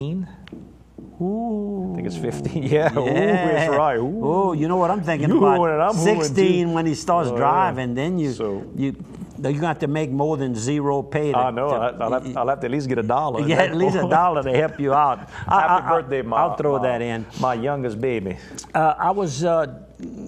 Ooh. I think it's 15. Yeah. Ooh, it's right. Ooh. Oh, you know what I'm thinking about? 16 when he starts driving, then you're gonna have to make more than zero pay. I know. I'll have to at least get $1. Yeah, at least $1 to help you out. Happy birthday, I'll throw that in. My youngest baby. I was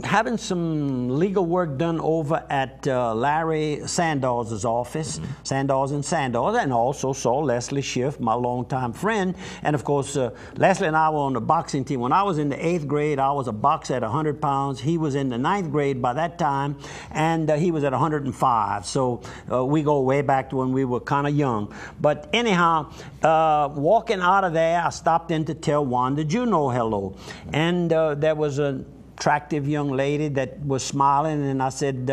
having some legal work done over at Larry Sandals' office, Sandals and Sandals, and also saw Leslie Schiff, my longtime friend. And of course, Leslie and I were on the boxing team. When I was in the 8th grade, I was a boxer at 100 pounds. He was in the 9th grade by that time, and he was at 105. So we go way back to when we were kind of young. But anyhow, walking out of there, I stopped in to tell Wanda Juno hello. And there was a attractive young lady that was smiling, and I said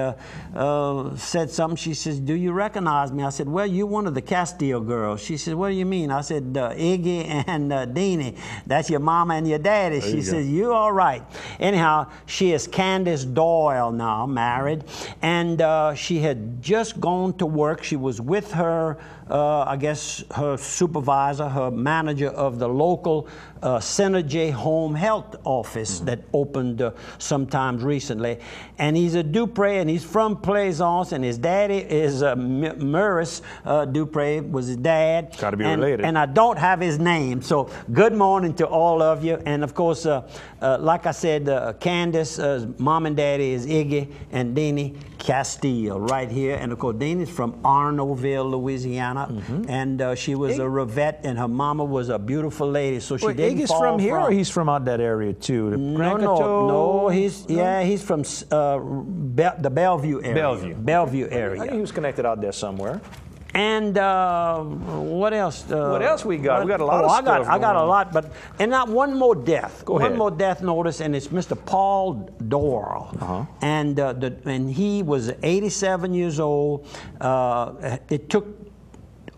something. She says, "Do you recognize me?" I said, "Well, you're one of the Castile girls." She said, "What do you mean?" I said, "Iggy and Deanie. That's your mama and your daddy." She says, "You all right?" Anyhow, she is Candace Doyle now, married, and she had just gone to work. She was with her, I guess, her supervisor, her manager of the local Synergy Home Health office that opened sometimes recently. And he's a Dupre, and he's from Plaisance, and his daddy is Maurice Dupre was his dad. Got to be related. And I don't have his name. So good morning to all of you. And of course, like I said, Candace, mom and daddy is Iggy and Deanie Castile right here. And of course, Deanie's from Arnaudville, Louisiana. And she was a Revette, and her mama was a beautiful lady. So she didn't Iggy's fall from here, or he's from out that area too? No, he's from the Bellevue area. Bellevue area. I think he was connected out there somewhere. And what else? What else we got? We got a lot of stuff. I got a lot, but and not one more death. Go ahead. One more death notice, and it's Mr. Paul Doyle, and he was 87 years old. It took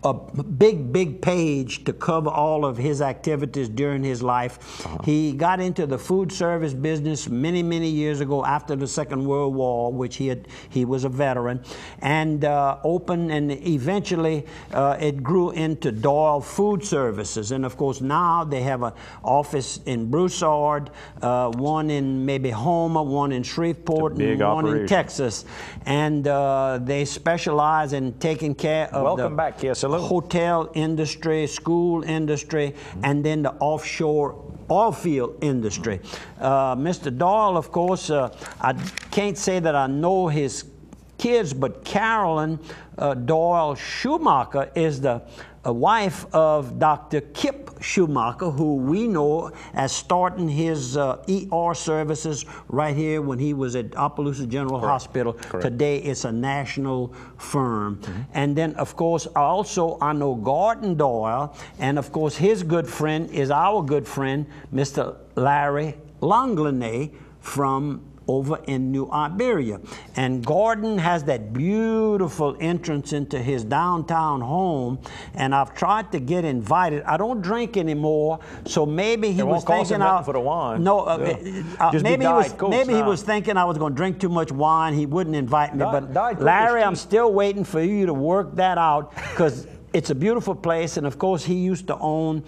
a big page to cover all of his activities during his life. He got into the food service business many years ago after the Second World War, which he was a veteran, and opened, and eventually it grew into Doyle Food Services. And of course now they have an office in Broussard, one in maybe Homer, one in Shreveport, and one in Texas. And they specialize in taking care of the hotel industry, school industry, and then the offshore oil field industry. Mr. Doyle, of course, I can't say that I know his kids, but Carolyn Doyle Schumacher is the wife of Dr. Kip Schumacher, who we know as starting his ER services right here when he was at Opelousas General Hospital. Today it's a national firm. And then, of course, also I know Gordon Doyle, and of course his good friend is our good friend, Mr. Larry Longlanay from over in New Iberia. And Gordon has that beautiful entrance into his downtown home, and I've tried to get invited. I don't drink anymore, so maybe he was thinking for the wine. No, maybe he was thinking I was going to drink too much wine. He wouldn't invite me. But Larry, I'm still waiting for you to work that out, because it's a beautiful place. And of course, he used to own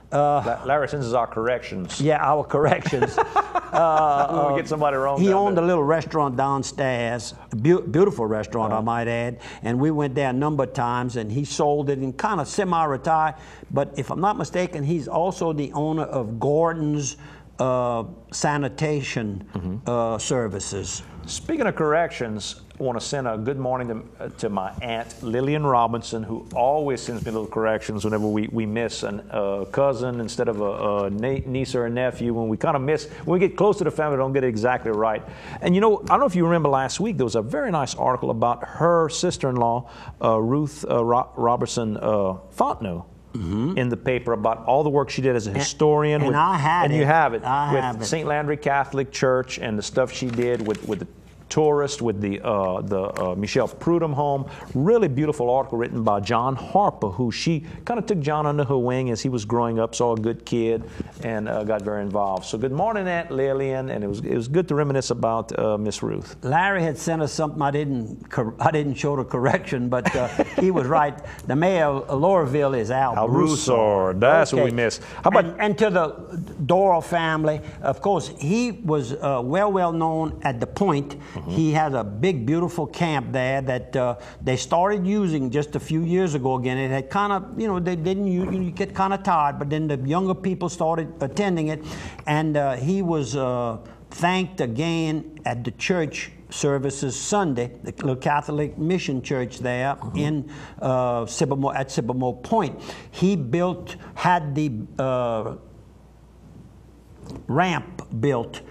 Larry sends us our corrections. Yeah, our corrections. We get somebody wrong. He owned a little restaurant downstairs, a beautiful restaurant, I might add. And we went there a number of times, and he sold it and kind of semi-retired. But if I'm not mistaken, he's also the owner of Gordon's Sanitation Services. Speaking of corrections, I want to send a good morning to my aunt Lillian Robinson, who always sends me little corrections whenever we miss a cousin instead of a niece or a nephew. When we kind of miss, when we get close to the family, don't get it exactly right. And you know, I don't know if you remember last week, there was a very nice article about her sister-in-law, Ruth Robertson Fontenot. In the paper about all the work she did as a historian. And I had it. And you have it with St. Landry Catholic Church and the stuff she did with the tourist with the Michelle Prudhomme home. Really beautiful article written by John Harper, who she kind of took John under her wing as he was growing up, saw a good kid, and got very involved. So good morning, Aunt Lillian, and it was good to reminisce about Miss Ruth. Larry had sent us something I didn't show the correction, but he was right. The mayor of Laurelville is Al Broussard. That's what we missed. How about and to the Doral family? Of course, he was well known at the Point. He has a big, beautiful camp there that they started using just a few years ago. Again, it had kind of, they didn't you get kind of tired, but then the younger people started attending it, and he was thanked again at the church services Sunday, the little Catholic mission church there in Sycamore, at Sycamore Point. He had the ramp built,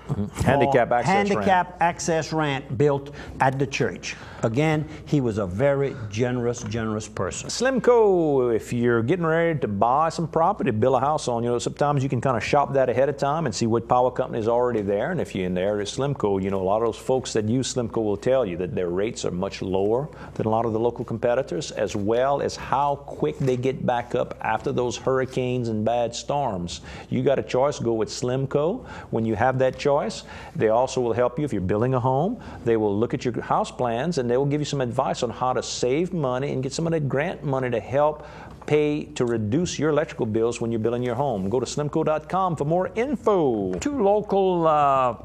handicap access ramp built at the church. Again, he was a very generous person. Slimco, if you're getting ready to buy some property, build a house on, sometimes you can kind of shop that ahead of time and see what power company is already there. And if you're in there at Slimco, a lot of those folks that use Slimco will tell you that their rates are much lower than a lot of the local competitors, as well as how quick they get back up after those hurricanes and bad storms. You got a choice, go with Slimco. When you have that choice, they also will help you if you're building a home. They will look at your house plans and they will give you some advice on how to save money and get some of that grant money to help pay to reduce your electrical bills when you're building your home. Go to slimco.com for more info. Two local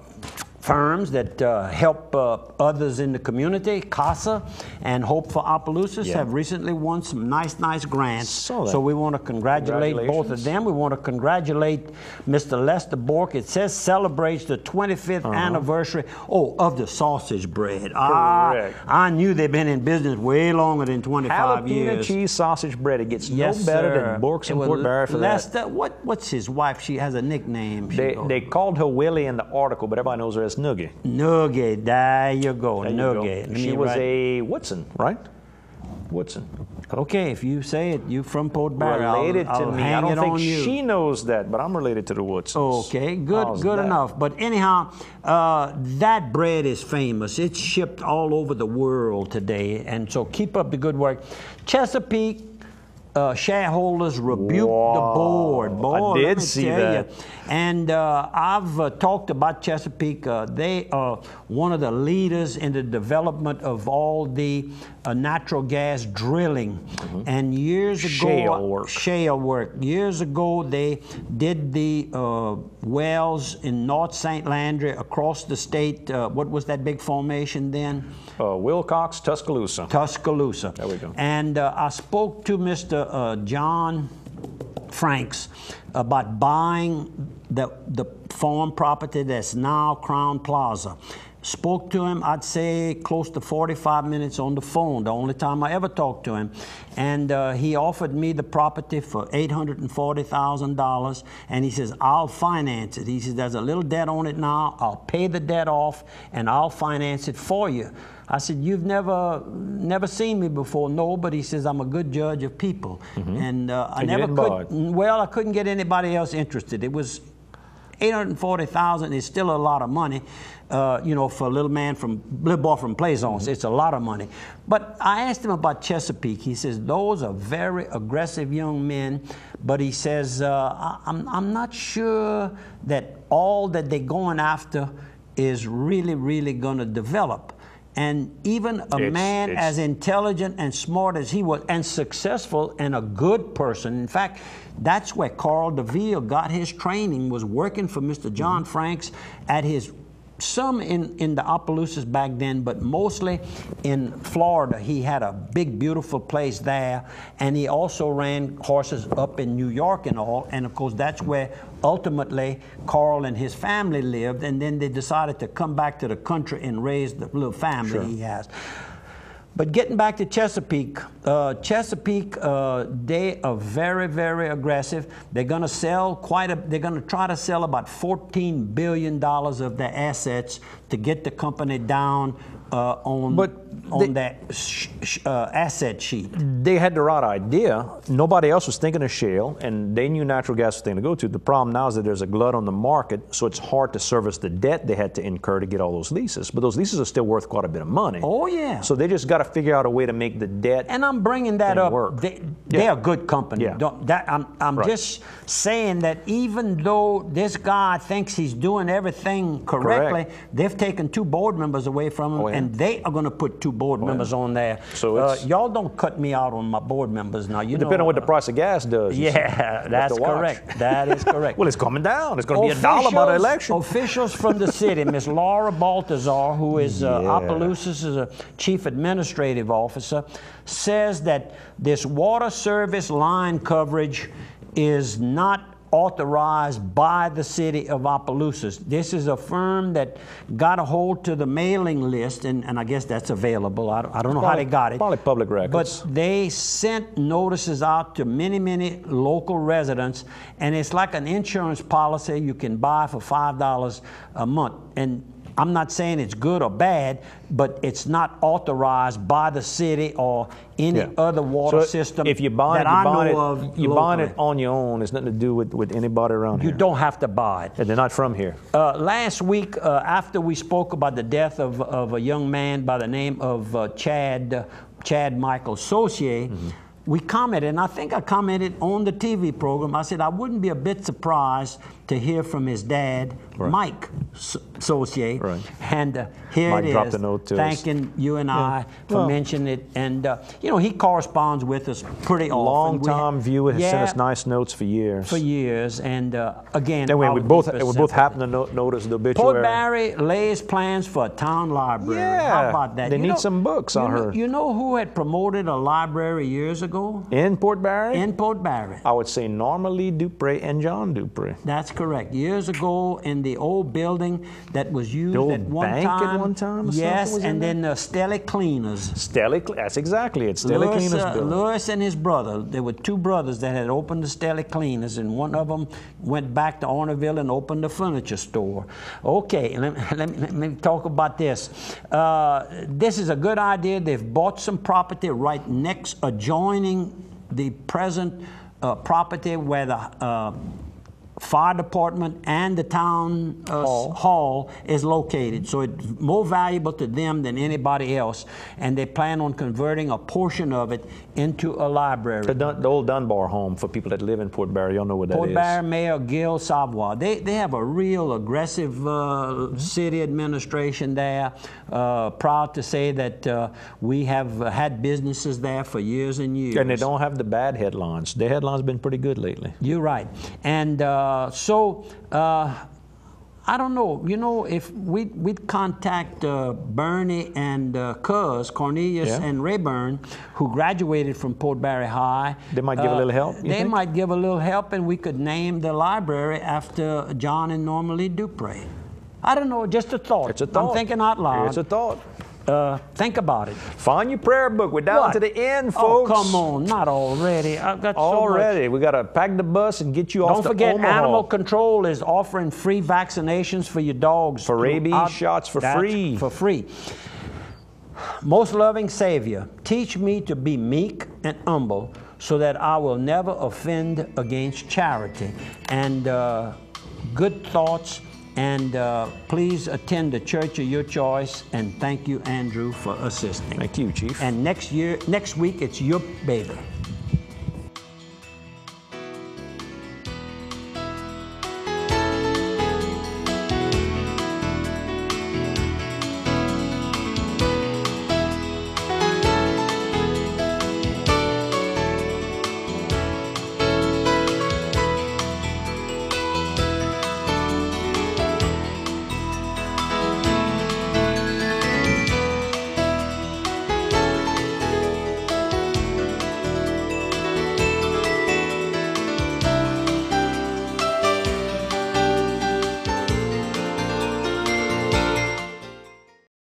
firms that help others in the community, CASA and Hope for Opelousas, have recently won some nice grants. So we want to congratulate both of them. We want to congratulate Mr. Lester Bork. It says celebrates the 25th anniversary of the sausage bread. Correct. I knew they've been in business way longer than 25 years. Jalapeno cheese sausage bread. It gets no better than Bork's in Port Barry for Lester, that. What's his wife? She has a nickname. They called her Willie in the article, but everybody knows her as Noogie. Noogie, there you go, Noogie. She was a Woodson, right? Woodson. Okay, if you say it, you from Port Barry. Related I'll to me. hang I don't it think on you. She knows that, but I'm related to the Woodsons. Okay, good enough. But anyhow, that bread is famous. It's shipped all over the world today, and so keep up the good work. Chesapeake shareholders rebuked the board. Boy, I did see that. And I've talked about Chesapeake. They are one of the leaders in the development of all the natural gas drilling. And years ago, shale work. Years ago, they did the wells in North St. Landry across the state. What was that big formation then? Wilcox, Tuscaloosa. Tuscaloosa. There we go. And I spoke to Mr. John Franks about buying the farm property that's now Crown Plaza. Spoke to him, I'd say close to 45 minutes on the phone, the only time I ever talked to him. And he offered me the property for $840,000, and he says, I'll finance it. He says, there's a little debt on it now, I'll pay the debt off, and I'll finance it for you. I said, you've never seen me before. No, but he says, I'm a good judge of people. And I couldn't get anybody else interested. It was $840,000 is still a lot of money, for a little boy from Plaisance. It's a lot of money. But I asked him about Chesapeake. He says, those are very aggressive young men. But he says, I'm not sure that all that they're going after is really going to develop. And even a man as intelligent and smart as he was, and successful and a good person. In fact, that's where Carl DeVille got his training, was working for Mr. John Franks at some in the Opelousas back then, but mostly in Florida. He had a big, beautiful place there, and he also ran horses up in New York and all, and of course that's where ultimately Carl and his family lived, and then they decided to come back to the country and raise the little family he has. But getting back to Chesapeake, they are very aggressive. They're going to sell they're going to try to sell about $14 billion of their assets to get the company down on that asset sheet. They had the right idea. Nobody else was thinking of shale, and they knew natural gas was the thing to go to. The problem now is that there's a glut on the market, so it's hard to service the debt they had to incur to get all those leases. But those leases are still worth quite a bit of money. Oh, yeah. So they just got to figure out a way to make the debt. And I'm bringing that up. Work. They're a good company. Yeah. I'm right. just saying that even though this guy thinks he's doing everything correctly, they've taken 2 board members away from him, and they are going to put 2 board members on there. So y'all don't cut me out on my board members now. You depending on what the price of gas does. Yeah, that's correct. That is correct. Well, it's coming down. It's going to be $1 by the election. Officials from the city, Miss Laura Baltazar, who is Opelousas' chief administrative officer, says that this water service line coverage is not authorized by the city of Opelousas. This is a firm that got a hold to the mailing list, and I guess that's available. I don't know how they got it. Probably public records. But they sent notices out to many, many local residents, and it's like an insurance policy you can buy for $5 a month. And I'm not saying it's good or bad, but it's not authorized by the city or any other water system if you buy that I know of. You're buying it on your own. It's nothing to do with anybody around here. You don't have to buy it. And they're not from here. Last week, after we spoke about the death of a young man by the name of Chad Michael Saucier, we commented, and I think I commented on the TV program. I said I wouldn't be a bit surprised to hear from his dad, Mike Saucier. Right. And here Mike it is, dropped a note to thanking you and I for mentioning it. And, you know, he corresponds with us pretty often. Long-time viewer has sent us nice notes for years. For years. And, again, and we both happen to notice the obituary. Port Barre lays plans for a town library. Yeah. How about that? They need some books, I heard. You know who had promoted a library years ago? In Port Barre? In Port Barre. I would say Norma Lee Dupre and John Dupre. That's correct. Years ago in the old building that was used at one bank time. At one time yes, and then Stella Cleaners. That's exactly it. Stella Cleaners building. Lewis and his brother, there were 2 brothers that had opened the Stella Cleaners, and one of them went back to Ornerville and opened a furniture store. Okay, let me talk about this. This is a good idea. They've bought some property right next, adjoining the present property where the fire department and the town hall is located. So it's more valuable to them than anybody else. And they plan on converting a portion of it into a library. The old Dunbar home for people that live in Port Barre. Y'all know what that is. Port Barre Mayor Gil Savoy. They have a real aggressive city administration there. Proud to say that we have had businesses there for years and years. And they don't have the bad headlines. Their headlines have been pretty good lately. You're right. And I don't know. You know, if we'd contact Bernie and Cornelius and Rayburn, who graduated from Port Barre High. They might give a little help, They might give a little help, and we could name the library after John and Norma Lee Dupre. I don't know, just a thought. It's a thought. I'm thinking out loud. It's a thought. Think about it. Find your prayer book. We're down to the end, folks. Oh, come on, not already. I've got already. We got to pack the bus and get you off to Omaha. Don't forget, Animal Control is offering free vaccinations for your dogs. For rabies shots for free. For free. Most loving Savior, teach me to be meek and humble so that I will never offend against charity. And good thoughts. And please attend the church of your choice. And thank you, Andrew, for assisting. Thank you, Chief. And next week, it's your baby.